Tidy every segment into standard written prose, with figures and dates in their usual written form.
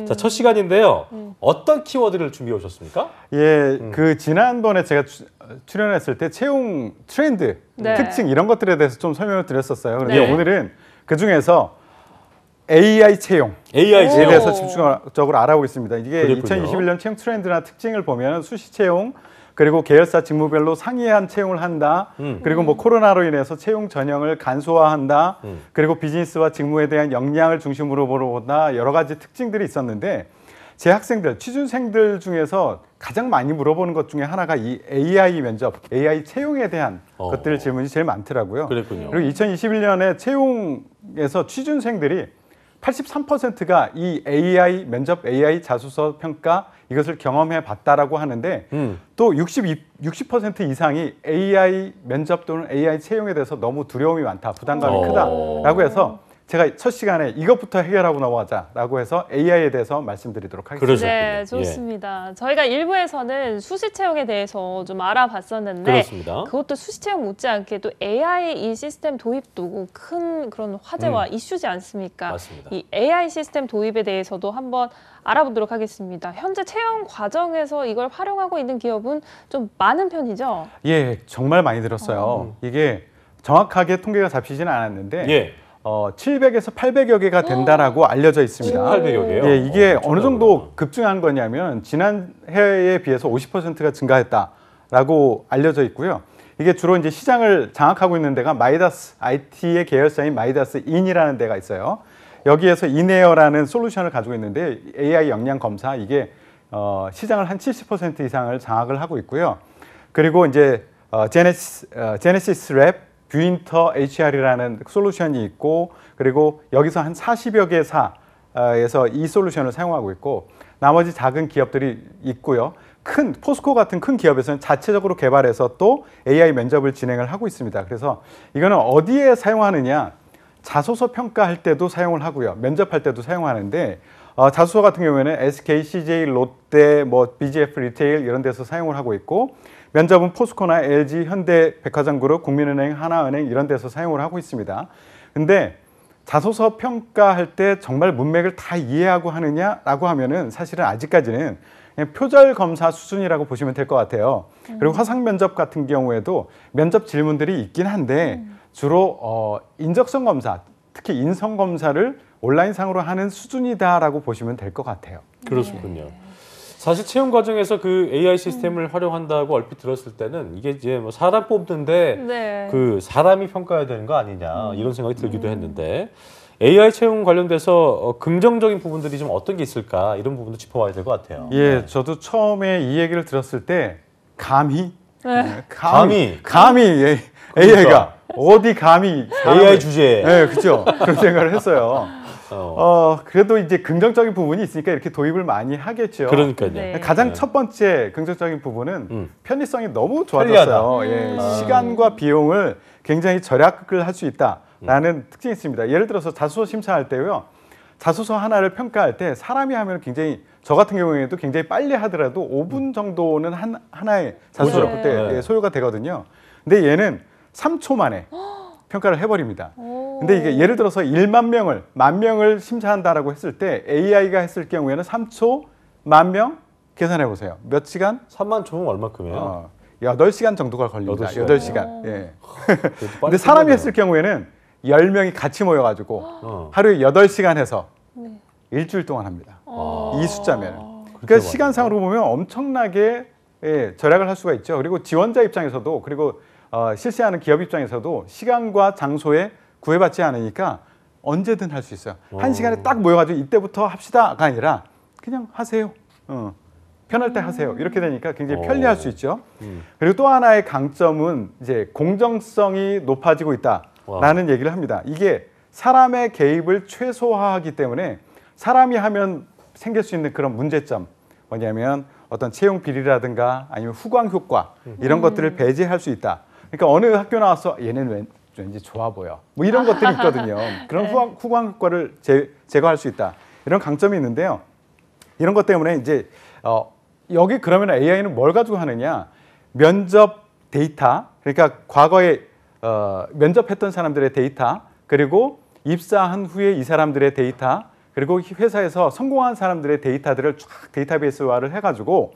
자, 첫 시간인데요. 어떤 키워드를 준비해 오셨습니까? 예, 그 지난번에 제가 출연했을 때 채용 트렌드, 네. 특징 이런 것들에 대해서 좀 설명을 드렸었어요. 그런데 네. 오늘은 그 중에서 AI 채용에 AI 대해서 집중적으로 알아보겠습니다. 이게 그랬군요. 2021년 채용 트렌드나 특징을 보면 수시 채용, 그리고 계열사 직무별로 상이한 채용을 한다. 그리고 뭐 코로나로 인해서 채용 전형을 간소화한다. 그리고 비즈니스와 직무에 대한 역량을 중심으로 보다 여러 가지 특징들이 있었는데 제 학생들, 취준생들 중에서 가장 많이 물어보는 것 중에 하나가 이 AI 면접, AI 채용에 대한 것들 질문이 제일 많더라고요. 그랬군요. 그리고 2021년에 채용에서 취준생들이 83%가 이 AI 면접, AI 자소서 평가 이것을 경험해 봤다라고 하는데 또 60% 이상이 AI 면접 또는 AI 채용에 대해서 너무 두려움이 많다, 부담감이 크다라고 해서 제가 첫 시간에 이것부터 해결하고 넘어가자라고 해서 AI에 대해서 말씀드리도록 하겠습니다. 네, 좋습니다. 저희가 1부에서는 수시 채용에 대해서 좀 알아봤었는데 그렇습니다. 그것도 수시 채용 못지않게 또 AI 이 시스템 도입도 큰 그런 화제와 이슈지 않습니까? 맞습니다. 이 AI 시스템 도입에 대해서도 한번 알아보도록 하겠습니다. 현재 채용 과정에서 이걸 활용하고 있는 기업은 좀 많은 편이죠? 예, 정말 많이 들었어요. 이게 정확하게 통계가 잡히지는 않았는데 예. 700에서 800여 개가 된다라고 알려져 있습니다. 800여 개요? 예, 이게 어느 정도 급증한 거냐면 지난 해에 비해서 50%가 증가했다라고 알려져 있고요. 이게 주로 이제 시장을 장악하고 있는 데가 마이다스 IT의 계열사인 마이다스 인이라는 데가 있어요. 여기에서 이네어라는 솔루션을 가지고 있는데 AI 역량 검사 이게 시장을 한 70% 이상을 장악을 하고 있고요. 그리고 이제 제네시스 랩 뷰인터 HR이라는 솔루션이 있고 그리고 여기서 한 40여 개사에서 이 솔루션을 사용하고 있고 나머지 작은 기업들이 있고요. 큰 포스코 같은 큰 기업에서는 자체적으로 개발해서 또 AI 면접을 진행을 하고 있습니다. 그래서 이거는 어디에 사용하느냐? 자소서 평가할 때도 사용을 하고요. 면접할 때도 사용하는데 자소서 같은 경우에는 SK, CJ, 롯데, 뭐 BGF 리테일 이런 데서 사용을 하고 있고 면접은 포스코나 LG, 현대백화점그룹, 국민은행, 하나은행 이런 데서 사용을 하고 있습니다. 근데 자소서 평가할 때 정말 문맥을 다 이해하고 하느냐라고 하면은 사실은 아직까지는 그냥 표절 검사 수준이라고 보시면 될 것 같아요. 그리고 화상 면접 같은 경우에도 면접 질문들이 있긴 한데 주로 인적성 검사, 특히 인성 검사를 온라인상으로 하는 수준이다라고 보시면 될 것 같아요. 그렇군요. 사실 채용 과정에서 그 AI 시스템을 활용한다고 얼핏 들었을 때는 이게 이제 뭐 사람 뽑는데 네. 그 사람이 평가해야 되는 거 아니냐 이런 생각이 들기도 했는데 AI 채용 관련돼서 긍정적인 부분들이 좀 어떤 게 있을까 이런 부분도 짚어봐야 될 것 같아요. 예, 저도 처음에 이 얘기를 들었을 때 감히 예, AI가 어디 감히 AI 주제에 네, 그렇죠. 그런 생각을 했어요. 그래도 이제 긍정적인 부분이 있으니까 이렇게 도입을 많이 하겠죠. 그러니까요. 네. 가장 첫 번째 긍정적인 부분은 편리성이 너무 좋아졌어요. 예, 시간과 비용을 굉장히 절약을 할 수 있다라는 특징이 있습니다. 예를 들어서 자소서 심사할 때요. 자소서 하나를 평가할 때 사람이 하면 굉장히 저 같은 경우에도 굉장히 빨리 하더라도 5분 정도는 하나의 자소서를 그때 소요가 되거든요. 근데 얘는 3초 만에 평가를 해버립니다. 근데 이게 예를 들어서 1만 명을, 10,000명을 심사한다라고 했을 때 AI가 했을 경우에는 3초, 10,000명 계산해 보세요. 몇 시간? 3만 초면 얼마큼이에요? 8시간 정도가 걸립니다. 8시간. 예. 근데 사람이 했을 경우에는 10명이 같이 모여가지고 하루에 8시간 해서 일주일 동안 합니다. 이 숫자면. 그러니까 시간상으로 보면 엄청나게 절약을 할 수가 있죠. 그리고 지원자 입장에서도 그리고 실시하는 기업 입장에서도 시간과 장소에 구애받지 않으니까 언제든 할 수 있어요. 한 시간에 딱 모여가지고 이때부터 합시다가 아니라 그냥 하세요. 편할 때 하세요. 이렇게 되니까 굉장히 편리할 수 있죠. 그리고 또 하나의 강점은 이제 공정성이 높아지고 있다라는 얘기를 합니다. 이게 사람의 개입을 최소화하기 때문에 사람이 하면 생길 수 있는 그런 문제점 뭐냐면 어떤 채용 비리라든가 아니면 후광 효과 이런 것들을 배제할 수 있다. 그러니까 어느 학교 나와서 얘는 왠지 좋아 보여. 뭐 이런 것들이 있거든요. 그런 후광 효과를 제거할 수 있다. 이런 강점이 있는데요. 이런 것 때문에 이제 여기 그러면 AI는 뭘 가지고 하느냐? 면접 데이터, 그러니까 과거에 면접했던 사람들의 데이터, 그리고 입사한 후에 이 사람들의 데이터, 그리고 회사에서 성공한 사람들의 데이터들을 쫙 데이터베이스화를 해가지고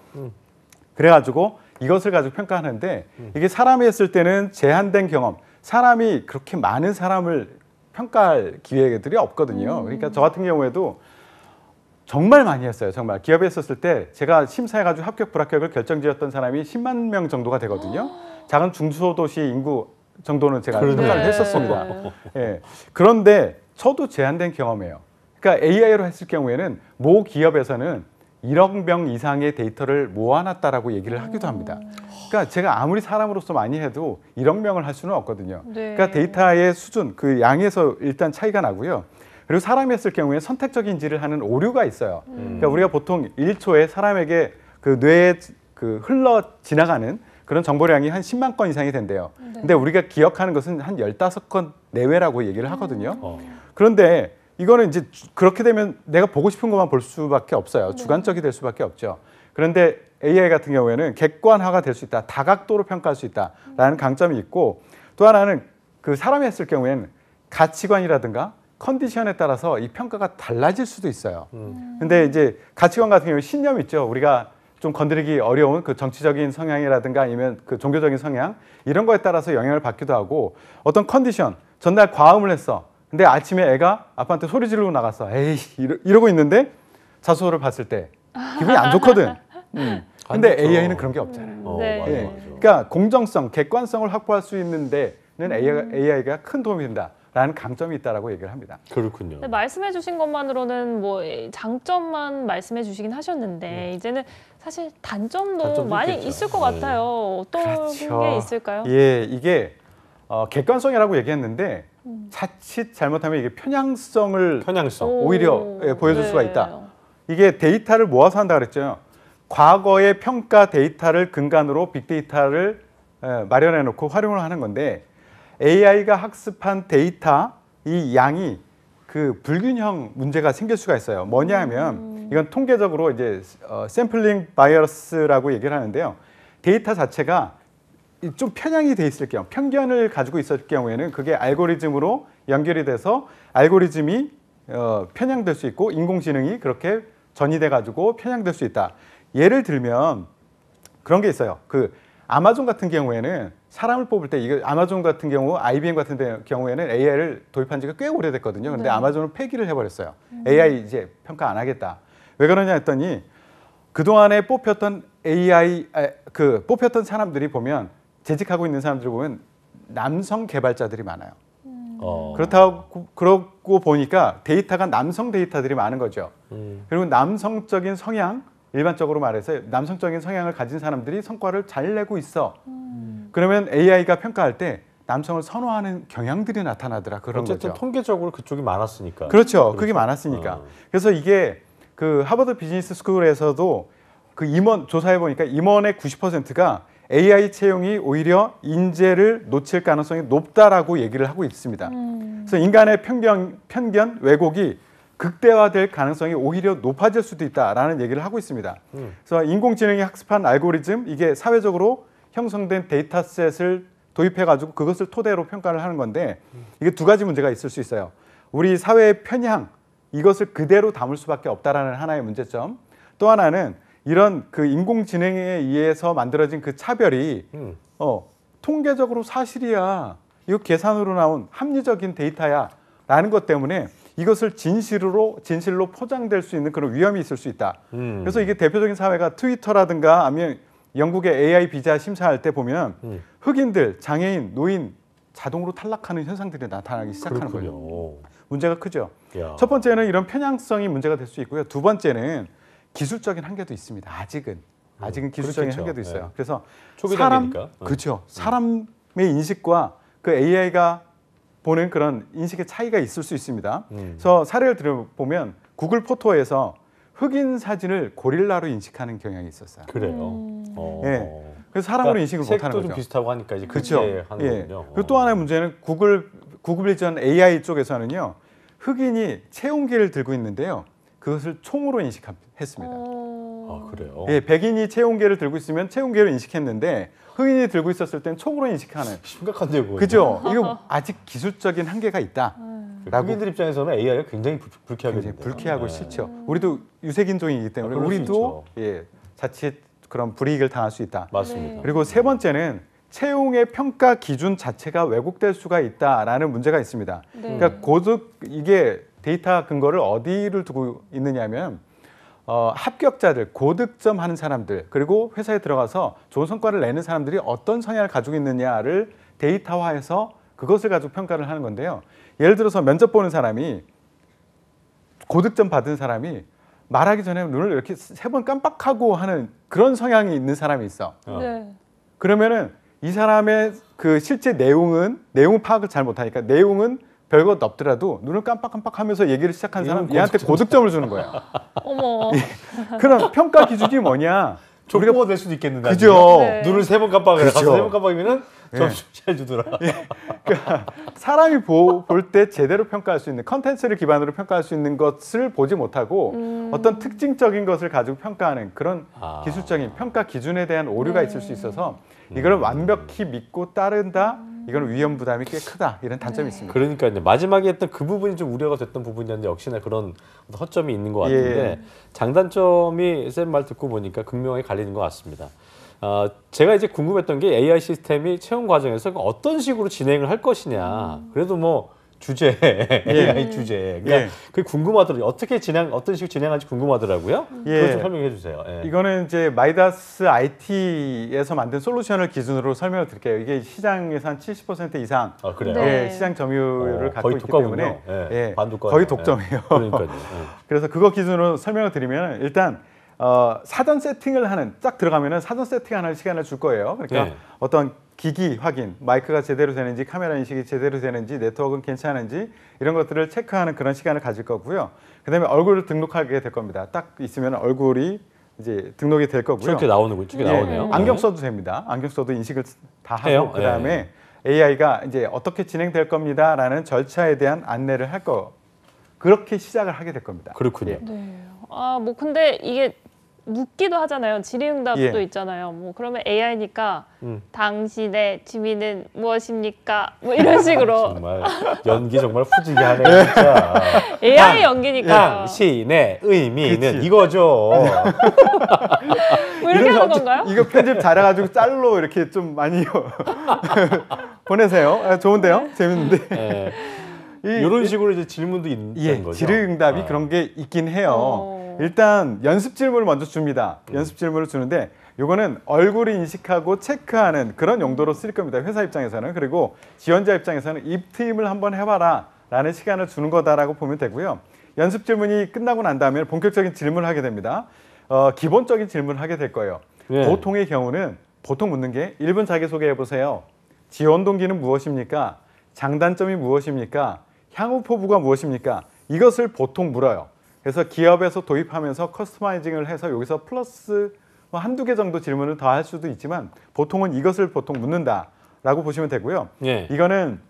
그래가지고 이것을 가지고 평가하는데 이게 사람이 했을 때는 제한된 경험, 사람이 그렇게 많은 사람을 평가할 기회들이 없거든요. 그러니까 저 같은 경우에도 정말 많이 했어요. 정말 기업에 있었을 때 제가 심사해가지고 합격 불합격을 결정지었던 사람이 10만 명 정도가 되거든요. 작은 중소도시 인구 정도는 제가 평가를 했었습니다. 예. 그런데 저도 제한된 경험이에요. 그러니까 AI로 했을 경우에는 모 기업에서는 1억 명 이상의 데이터를 모아놨다라고 얘기를 하기도 합니다. 그러니까 제가 아무리 사람으로서 많이 해도 1억 명을 할 수는 없거든요. 네. 그러니까 데이터의 수준, 그 양에서 일단 차이가 나고요. 그리고 사람이 했을 경우에 선택적 인지를 하는 오류가 있어요. 그러니까 우리가 보통 1초에 사람에게 그 뇌에 그 흘러 지나가는 그런 정보량이 한 10만 건 이상이 된대요. 근데 우리가 기억하는 것은 한 15건 내외라고 얘기를 하거든요. 그런데 이거는 이제 그렇게 되면 내가 보고 싶은 것만 볼 수밖에 없어요. 주관적이 될 수밖에 없죠. 그런데 AI 같은 경우에는 객관화가 될 수 있다. 다각도로 평가할 수 있다라는 강점이 있고 또 하나는 그 사람이 했을 경우에는 가치관이라든가 컨디션에 따라서 이 평가가 달라질 수도 있어요. 근데 이제 가치관 같은 경우에 신념 있죠. 우리가 좀 건드리기 어려운 그 정치적인 성향이라든가 아니면 그 종교적인 성향 이런 거에 따라서 영향을 받기도 하고 어떤 컨디션 전날 과음을 했어. 근데 아침에 애가 아빠한테 소리 지르고 나갔어. 에이 이러고 있는데 자소서를 봤을 때 기분이 안 좋거든. 근데 AI는 그런 게 없잖아요. 네. 맞아, 예. 맞아. 그러니까 공정성, 객관성을 확보할 수 있는 데는 AI가 큰 도움이 된다라는 강점이 있다라고 얘기를 합니다. 그렇군요. 근데 말씀해주신 것만으로는 뭐 장점만 말씀해주시긴 하셨는데 이제는 사실 단점도 단점도 많이 있겠죠. 있을 것 네. 같아요. 어떤 그렇죠. 게 있을까요? 예, 이게 객관성이라고 얘기했는데 자칫 잘못하면 이게 편향성을 편향성. 오히려 보여줄 네. 수가 있다. 이게 데이터를 모아서 한다 그랬죠. 과거의 평가 데이터를 근간으로 빅데이터를 마련해 놓고 활용을 하는 건데 AI가 학습한 데이터 이 양이 그 불균형 문제가 생길 수가 있어요. 뭐냐 하면 이건 통계적으로 이제 샘플링 바이어스라고 얘기를 하는데요. 데이터 자체가 좀 편향이 돼 있을 경우, 편견을 가지고 있을 경우에는 그게 알고리즘으로 연결이 돼서 알고리즘이 편향될 수 있고 인공지능이 그렇게 전이돼 가지고 편향될 수 있다. 예를 들면 그런 게 있어요. 그 아마존 같은 경우에는 사람을 뽑을 때 이거 아마존 같은 경우 IBM 같은 경우에는 AI를 도입한 지가 꽤 오래됐거든요. 근데 네. 아마존은 폐기를 해버렸어요. AI 이제 평가 안 하겠다. 왜 그러냐 했더니 그동안에 뽑혔던 뽑혔던 사람들이 보면 재직하고 있는 사람들을 보면 남성 개발자들이 많아요. 그러고 보니까 데이터가 남성 데이터들이 많은 거죠. 그리고 남성적인 성향, 일반적으로 말해서 남성적인 성향을 가진 사람들이 성과를 잘 내고 있어. 그러면 AI가 평가할 때 남성을 선호하는 경향들이 나타나더라. 그런 어쨌든 거죠. 통계적으로 그쪽이 많았으니까. 그렇죠. 그게 많았으니까. 그래서 이게 그 하버드 비즈니스 스쿨에서도 그 임원 조사해 보니까 임원의 90%가 AI 채용이 오히려 인재를 놓칠 가능성이 높다라고 얘기를 하고 있습니다. 그래서 인간의 편견, 왜곡이 극대화될 가능성이 오히려 높아질 수도 있다라는 얘기를 하고 있습니다. 그래서 인공지능이 학습한 알고리즘, 이게 사회적으로 형성된 데이터셋을 도입해가지고 그것을 토대로 평가를 하는 건데 이게 두 가지 문제가 있을 수 있어요. 우리 사회의 편향, 이것을 그대로 담을 수밖에 없다라는 하나의 문제점. 또 하나는 이런 그 인공지능에 의해서 만들어진 그 차별이 통계적으로 사실이야. 이거 계산으로 나온 합리적인 데이터야. 라는 것 때문에 이것을 진실로 포장될 수 있는 그런 위험이 있을 수 있다. 그래서 이게 대표적인 사회가 트위터라든가 아니면 영국의 AI 비자 심사할 때 보면 흑인들, 장애인, 노인 자동으로 탈락하는 현상들이 나타나기 시작하는 거예요. 그렇군요. 문제가 크죠. 야. 첫 번째는 이런 편향성이 문제가 될 수 있고요. 두 번째는 기술적인 한계도 있습니다. 아직은 기술적인 그렇겠죠. 한계도 있어요. 네. 그래서 초기 사람, 단계니까. 그렇죠. 사람의 인식과 그 AI가 보는 그런 인식의 차이가 있을 수 있습니다. 그래서 사례를 들어보면 구글 포토에서 흑인 사진을 고릴라로 인식하는 경향이 있었어요. 그래요. 예. 그래서 사람으로 인식을 색도 못하는 좀 거죠. 비슷하고 하니까 이제 그렇죠. 그렇게 하는 예. 거군요. 그리고 또 하나의 문제는 구글 비전 AI 쪽에서는요. 흑인이 채용기를 들고 있는데요. 그것을 총으로 인식했습니다. 아, 그래요. 예, 백인이 채용기를 들고 있으면 채용기를 인식했는데 흑인이 들고 있었을 땐 총으로 인식하는. 심각한데요, 그거. 그죠? 이거 아직 기술적인 한계가 있다. 흑인들 입장에서는 AI가 굉장히 불쾌하겠는데요. 굉장히 불쾌하고 네. 싫죠. 우리도 유색인종이기 때문에 그럴 수 우리도 자칫 그런 불이익을 당할 수 있다. 맞습니다. 네. 그리고 세 번째는 채용의 평가 기준 자체가 왜곡될 수가 있다라는 문제가 있습니다. 네. 그러니까 이게 데이터 근거를 어디를 두고 있느냐면 합격자들, 고득점 하는 사람들, 그리고 회사에 들어가서 좋은 성과를 내는 사람들이 어떤 성향을 가지고 있느냐를 데이터화해서 그것을 가지고 평가를 하는 건데요. 예를 들어서 면접 보는 사람이 고득점 받은 사람이 말하기 전에 눈을 이렇게 3번 깜빡하고 하는 그런 성향이 있는 사람이 있어. 네. 그러면은 이 사람의 그 실제 내용 파악을 잘 못하니까 내용은 별것 없더라도 눈을 깜빡깜빡하면서 얘기를 시작한 사람 얘한테 고득점을 주는 거야. 어머. 그럼 평가 기준이 뭐냐? 족보가 될 수도 있겠는데. 그죠. 네. 눈을 3번 깜빡해. 그죠. 가서 3번 깜빡이면은 점수 잘 주더라. 그러니까 사람이 볼 때 제대로 평가할 수 있는 컨텐츠를 기반으로 평가할 수 있는 것을 보지 못하고 어떤 특징적인 것을 가지고 평가하는 그런 기술적인 평가 기준에 대한 오류가 있을 수 있어서 이걸 완벽히 믿고 따른다. 이건 위험 부담이 꽤 크다. 이런 단점이 있습니다. 그러니까 이제 마지막에 했던 그 부분이 좀 우려가 됐던 부분이었는데 역시나 그런 허점이 있는 것 같은데 장단점이 쌤 말 듣고 보니까 극명하게 갈리는 것 같습니다. 제가 이제 궁금했던 게 AI 시스템이 채용 과정에서 어떤 식으로 진행을 할 것이냐. 그래도 뭐 주제, AI 주제. 그러니까 그게 궁금하더라고요. 어떤 식으로 진행할지 궁금하더라고요. 그걸 좀 설명해 주세요. 이거는 이제 마이다스 IT에서 만든 솔루션을 기준으로 설명을 드릴게요. 이게 시장에서 한 70% 이상 그래요? 네. 시장 점유율을 갖고 거의 있기 독과군요. 때문에 반독과. 거의 독점이에요. 그러니까요. 그래서 그거 기준으로 설명을 드리면 일단 사전 세팅을 하는 딱 들어가면은 사전 세팅하는 시간을 줄 거예요. 그러니까 어떤 기기 확인, 마이크가 제대로 되는지, 카메라 인식이 제대로 되는지, 네트워크는 괜찮은지 이런 것들을 체크하는 그런 시간을 가질 거고요. 그다음에 얼굴을 등록하게 될 겁니다. 딱 있으면 얼굴이 이제 등록이 될 거고요. 이렇게 나오네요. 안경 써도 됩니다. 안경 써도 인식을 다 하고 해요? 그다음에 AI가 이제 어떻게 진행될 겁니다라는 절차에 대한 안내를 할 거. 그렇게 시작을 하게 될 겁니다. 그렇군요. 네. 뭐 근데 이게 묻기도 하잖아요. 질의응답도 예. 있잖아요. 뭐 그러면 AI니까 당신의 취미는 무엇입니까? 뭐 이런 식으로 정말 연기 정말 후지게 하네요, 진짜. AI 연기니까 당신의 의미는 그치. 이거죠. 뭐 이렇게 하는 건가요? 이거 편집 잘해가지고 짤로 이렇게 좀 많이 보내세요. 좋은데요? 재밌는데. 이런 식으로 이제 질문도 있는 거죠. 질의응답이 그런 게 있긴 해요. 일단 연습 질문을 먼저 줍니다. 연습 질문을 주는데 이거는 얼굴을 인식하고 체크하는 그런 용도로 쓸 겁니다. 회사 입장에서는. 그리고 지원자 입장에서는 입트임을 한번 해봐라 라는 시간을 주는 거다라고 보면 되고요. 연습 질문이 끝나고 난 다음에 본격적인 질문을 하게 됩니다. 기본적인 질문을 하게 될 거예요. 보통의 경우는 보통 묻는 게 1분 자기소개 해보세요. 지원 동기는 무엇입니까? 장단점이 무엇입니까? 향후 포부가 무엇입니까? 이것을 보통 물어요. 그래서 기업에서 도입하면서 커스터마이징을 해서 여기서 플러스 한두 개 정도 질문을 더 할 수도 있지만 보통은 이것을 보통 묻는다라고 보시면 되고요. 이거는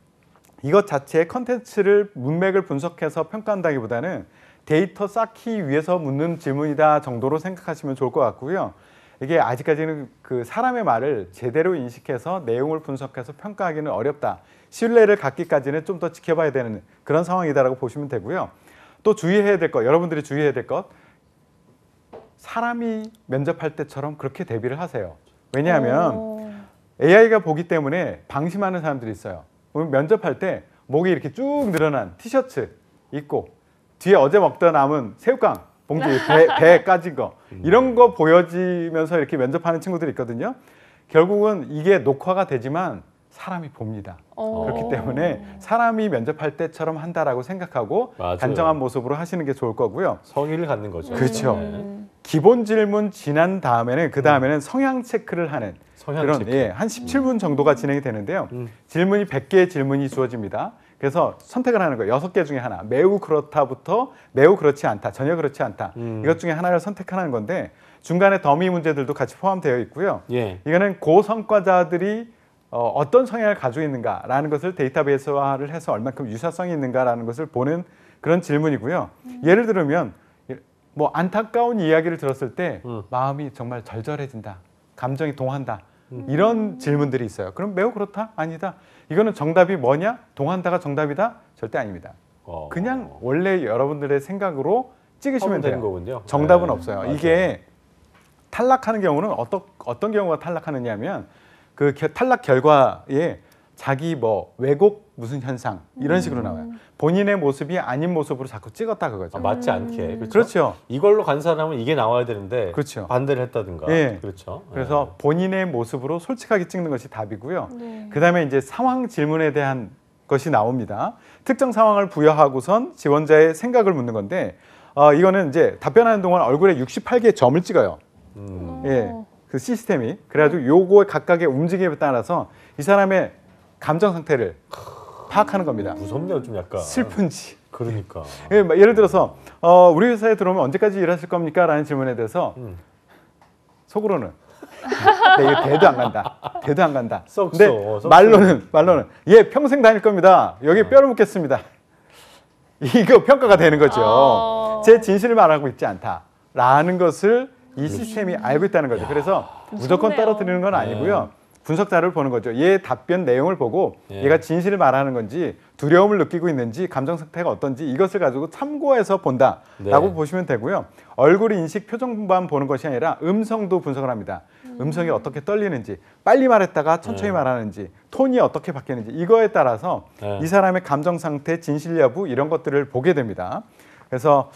이것 자체의 컨텐츠를 문맥을 분석해서 평가한다기보다는 데이터 쌓기 위해서 묻는 질문이다 정도로 생각하시면 좋을 것 같고요. 이게 아직까지는 그 사람의 말을 제대로 인식해서 내용을 분석해서 평가하기는 어렵다. 신뢰를 갖기까지는 좀 더 지켜봐야 되는 그런 상황이다라고 보시면 되고요. 또 주의해야 될 것, 여러분들이 주의해야 될 것, 사람이 면접할 때처럼 그렇게 대비를 하세요. 왜냐하면 AI가 보기 때문에 방심하는 사람들이 있어요. 면접할 때 목이 이렇게 쭉 늘어난 티셔츠 입고 뒤에 어제 먹다 남은 새우깡 봉지 배 까진 거 이런 거 보여지면서 이렇게 면접하는 친구들이 있거든요. 결국은 이게 녹화가 되지만 사람이 봅니다. 그렇기 때문에 사람이 면접할 때처럼 한다라고 생각하고 맞아요. 단정한 모습으로 하시는 게 좋을 거고요. 성의를 갖는 거죠. 그렇죠. 기본 질문 지난 다음에는 그 다음에는 성향 체크를 하는 그런 체크. 한 17분 정도가 진행이 되는데요. 질문이 100개의 질문이 주어집니다. 그래서 선택을 하는 거예요. 6개 중에 하나. 매우 그렇다부터 매우 그렇지 않다. 전혀 그렇지 않다. 이것 중에 하나를 선택하는 건데 중간에 더미 문제들도 같이 포함되어 있고요. 이거는 고성과자들이 어떤 성향을 가지고 있는가라는 것을 데이터베이스화를 해서 얼만큼 유사성이 있는가라는 것을 보는 그런 질문이고요. 예를 들면 뭐 안타까운 이야기를 들었을 때 마음이 정말 절절해진다. 감정이 동한다. 이런 질문들이 있어요. 그럼 매우 그렇다? 아니다. 이거는 정답이 뭐냐? 동한다가 정답이다? 절대 아닙니다. 그냥 원래 여러분들의 생각으로 찍으시면 되는 돼요. 거군요. 정답은 네. 없어요. 맞아요. 이게 탈락하는 경우는 어떤 경우가 탈락하느냐면 그 탈락 결과에 자기 뭐 왜곡 무슨 현상 이런 식으로 나와요. 본인의 모습이 아닌 모습으로 자꾸 찍었다 그거죠. 맞지 않게. 그렇죠? 그렇죠. 이걸로 간 사람은 이게 나와야 되는데 그렇죠. 반대를 했다든가. 예. 그렇죠. 그래서 본인의 모습으로 솔직하게 찍는 것이 답이고요. 네. 그다음에 이제 상황 질문에 대한 것이 나옵니다. 특정 상황을 부여하고선 지원자의 생각을 묻는 건데 이거는 이제 답변하는 동안 얼굴에 68개의 점을 찍어요. 예, 그 시스템이. 그래가지고 요거의 각각의 움직임에 따라서 이 사람의 감정 상태를 파악하는 겁니다. 무섭네요, 좀 약간. 슬픈지. 그러니까. 예, 예를 들어서 우리 회사에 들어오면 언제까지 일하실 겁니까? 라는 질문에 대해서 속으로는 네, 이거 대도 안 간다. 대도 안 간다. 근데 말로는 예, 평생 다닐 겁니다. 여기 뼈를 묻겠습니다. 이거 평가가 되는 거죠. 제 진실을 말하고 있지 않다라는 것을 이 시스템이 알고 있다는 거죠. 그래서 무조건 무섭네요. 떨어뜨리는 건 아니고요. 분석 자료를 보는 거죠. 얘 답변 내용을 보고 얘가 진실을 말하는 건지 두려움을 느끼고 있는지 감정 상태가 어떤지 이것을 가지고 참고해서 본다라고 보시면 되고요. 얼굴 인식 표정만 보는 것이 아니라 음성도 분석을 합니다. 음성이 어떻게 떨리는지 빨리 말했다가 천천히 말하는지 톤이 어떻게 바뀌는지 이거에 따라서 이 사람의 감정 상태, 진실 여부 이런 것들을 보게 됩니다. 그래서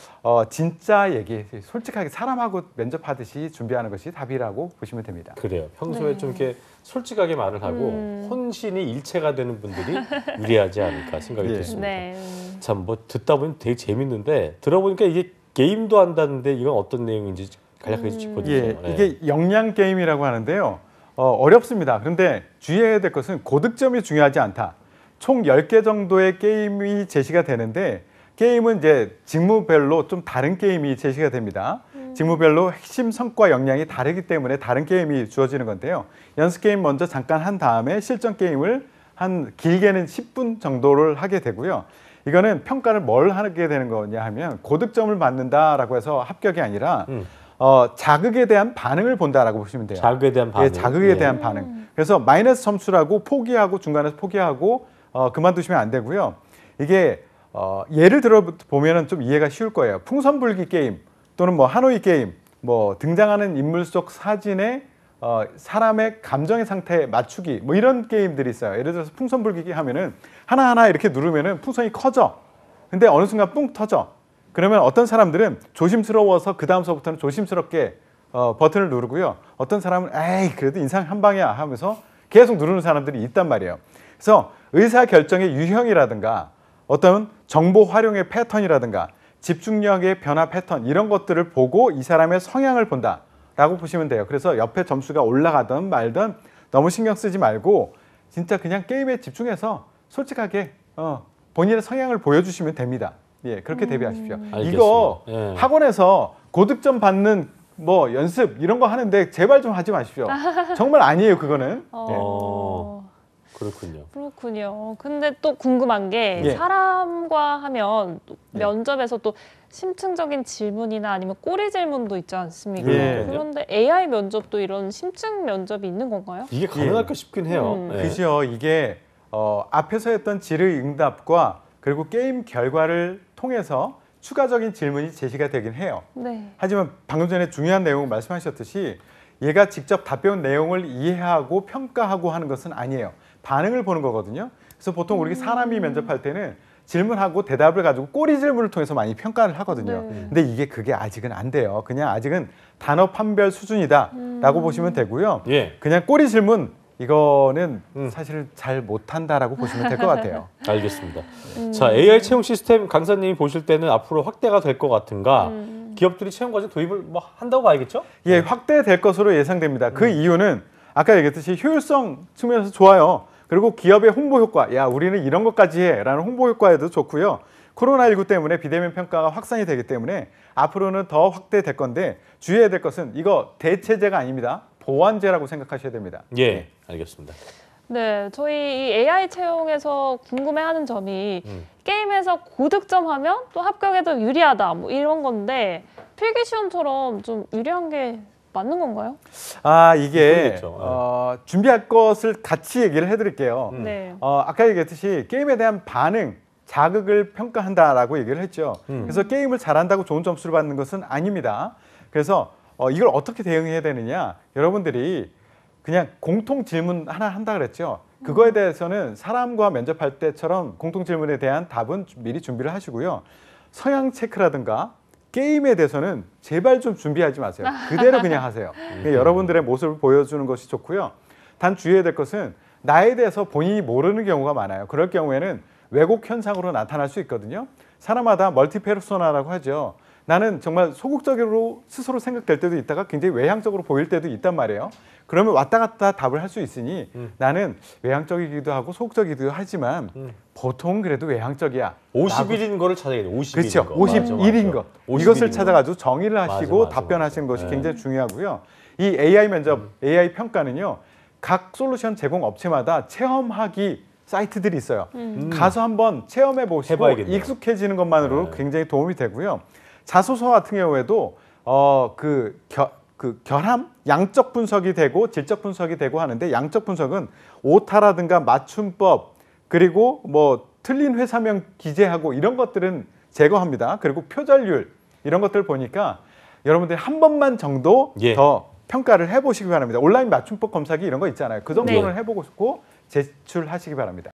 진짜 얘기, 솔직하게 사람하고 면접하듯이 준비하는 것이 답이라고 보시면 됩니다. 그래요. 평소에 좀 이렇게 솔직하게 말을 하고 혼신이 일체가 되는 분들이 유리하지 않을까 생각이 듭니다. 네. 참 뭐 듣다 보면 되게 재밌는데 들어보니까 이게 게임도 한다는데 이건 어떤 내용인지 간략하게 짚어주세요. 예, 이게 역량 게임이라고 하는데요. 어렵습니다. 그런데 주의해야 될 것은 고득점이 중요하지 않다. 총 10개 정도의 게임이 제시가 되는데 게임은 이제 직무별로 좀 다른 게임이 제시가 됩니다. 직무별로 핵심 성과 역량이 다르기 때문에 다른 게임이 주어지는 건데요. 연습 게임 먼저 잠깐 한 다음에 실전 게임을 한 길게는 10분 정도를 하게 되고요. 이거는 평가를 뭘 하게 되는 거냐 하면 고득점을 받는다라고 해서 합격이 아니라 자극에 대한 반응을 본다라고 보시면 돼요. 자극에 대한 반응. 예, 자극에 대한 반응. 그래서 마이너스 점수라고 포기하고 중간에서 포기하고 그만두시면 안 되고요. 이게 예를 들어 보면은 좀 이해가 쉬울 거예요. 풍선불기 게임 또는 뭐 하노이 게임, 뭐 등장하는 인물 속 사진에 사람의 감정의 상태에 맞추기 뭐 이런 게임들이 있어요. 예를 들어서 풍선불기 하면은 하나하나 이렇게 누르면은 풍선이 커져. 근데 어느 순간 뿡 터져. 그러면 어떤 사람들은 조심스러워서 그 다음서부터는 조심스럽게 버튼을 누르고요. 어떤 사람은 에이 그래도 인상 한 방이야 하면서 계속 누르는 사람들이 있단 말이에요. 그래서 의사결정의 유형이라든가 어떤 정보 활용의 패턴이라든가 집중력의 변화 패턴 이런 것들을 보고 이 사람의 성향을 본다라고 보시면 돼요. 그래서 옆에 점수가 올라가든 말든 너무 신경 쓰지 말고 진짜 그냥 게임에 집중해서 솔직하게 본인의 성향을 보여주시면 됩니다. 예, 그렇게 대비하십시오. 알겠습니다. 이거 예. 학원에서 고득점 받는 뭐 연습 이런 거 하는데 제발 좀 하지 마십시오. 정말 아니에요, 그거는. 그렇군요. 그렇군요. 근데 또 궁금한 게 예. 사람과 하면 또 면접에서 또 심층적인 질문이나 아니면 꼬리 질문도 있지 않습니까? 예. 그런데 AI 면접도 이런 심층 면접이 있는 건가요? 이게 가능할까 싶긴 해요. 예. 그죠. 이게 앞에서 했던 질의응답과 그리고 게임 결과를 통해서 추가적인 질문이 제시가 되긴 해요. 네. 하지만 방금 전에 중요한 내용을 말씀하셨듯이 얘가 직접 답변 내용을 이해하고 평가하고 하는 것은 아니에요. 반응을 보는 거거든요. 그래서 보통 우리 사람이 면접할 때는 질문하고 대답을 가지고 꼬리 질문을 통해서 많이 평가를 하거든요. 네. 근데 그게 아직은 안 돼요. 그냥 아직은 단어 판별 수준이다라고 보시면 되고요. 예. 그냥 꼬리 질문 이거는 사실 잘 못한다라고 보시면 될 것 같아요. 알겠습니다. 자, AI 채용 시스템 강사님이 보실 때는 앞으로 확대가 될 것 같은가? 기업들이 채용 과정 도입을 뭐 한다고 봐야겠죠? 예, 확대될 것으로 예상됩니다. 그 이유는 아까 얘기했듯이 효율성 측면에서 좋아요. 그리고 기업의 홍보 효과, 야 우리는 이런 것까지 해라는 홍보 효과에도 좋고요. 코로나19 때문에 비대면 평가가 확산이 되기 때문에 앞으로는 더 확대될 건데 주의해야 될 것은 이거 대체제가 아닙니다. 보완제라고 생각하셔야 됩니다. 예, 알겠습니다. 네, 저희 이 AI 채용에서 궁금해하는 점이 게임에서 고득점하면 또 합격에도 유리하다 뭐 이런 건데 필기 시험처럼 좀 유리한 게 맞는 건가요? 이게 그렇겠죠. 준비할 것을 같이 얘기를 해드릴게요. 네. 아까 얘기했듯이 게임에 대한 반응, 자극을 평가한다라고 얘기를 했죠. 그래서 게임을 잘한다고 좋은 점수를 받는 것은 아닙니다. 그래서 이걸 어떻게 대응해야 되느냐? 여러분들이 그냥 공통 질문 하나 한다 그랬죠. 그거에 대해서는 사람과 면접할 때처럼 공통 질문에 대한 답은 미리 준비를 하시고요. 성향 체크라든가 게임에 대해서는 제발 좀 준비하지 마세요. 그대로 그냥 하세요. 여러분들의 모습을 보여주는 것이 좋고요. 단 주의해야 될 것은 나에 대해서 본인이 모르는 경우가 많아요. 그럴 경우에는 왜곡 현상으로 나타날 수 있거든요. 사람마다 멀티페르소나라고 하죠. 나는 정말 소극적으로 스스로 생각될 때도 있다가 굉장히 외향적으로 보일 때도 있단 말이에요. 그러면 왔다 갔다 답을 할 수 있으니 나는 외향적이기도 하고 소극적이기도 하지만 보통 그래도 외향적이야. 50일인 거를 찾아야 돼요. 50일인 그렇죠. 거. 51인 것. 51인 이것을 거. 찾아가지고 정의를 하시고 맞아. 답변하시는 것이 네. 굉장히 중요하고요. 이 AI 면접, AI 평가는요. 각 솔루션 제공 업체마다 체험하기 사이트들이 있어요. 가서 한번 체험해 보시고 해봐야겠네요. 익숙해지는 것만으로 네. 굉장히 도움이 되고요. 자소서 같은 경우에도 결함, 양적 분석이 되고 질적 분석이 되고 하는데 양적 분석은 오타라든가 맞춤법 그리고 뭐 틀린 회사명 기재하고 이런 것들은 제거합니다. 그리고 표절률 이런 것들 보니까 여러분들이 한 번만 정도 예. 더 평가를 해보시기 바랍니다. 온라인 맞춤법 검사기 이런 거 있잖아요. 그 정도는 네. 해보고 제출하시기 바랍니다.